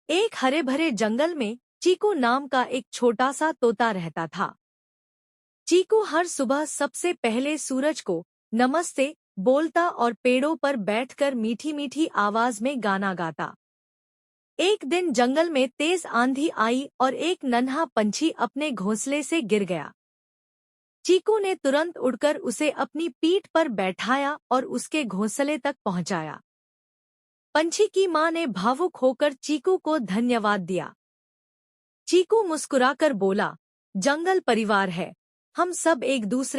एक हरे भरे जंगल में चीकू नाम का एक छोटा सा तोता रहता था। चीकू हर सुबह सबसे पहले सूरज को नमस्ते बोलता और पेड़ों पर बैठकर मीठी मीठी आवाज में गाना गाता। एक दिन जंगल में तेज आंधी आई और एक नन्हा पंछी अपने घोंसले से गिर गया। चीकू ने तुरंत उड़कर उसे अपनी पीठ पर बैठाया और उसके घोंसले तक पहुंचाया। पंछी की मां ने भावुक होकर चीकू को धन्यवाद दिया। चीकू मुस्कुराकर बोला, जंगल परिवार है, हम सब एक दूसरे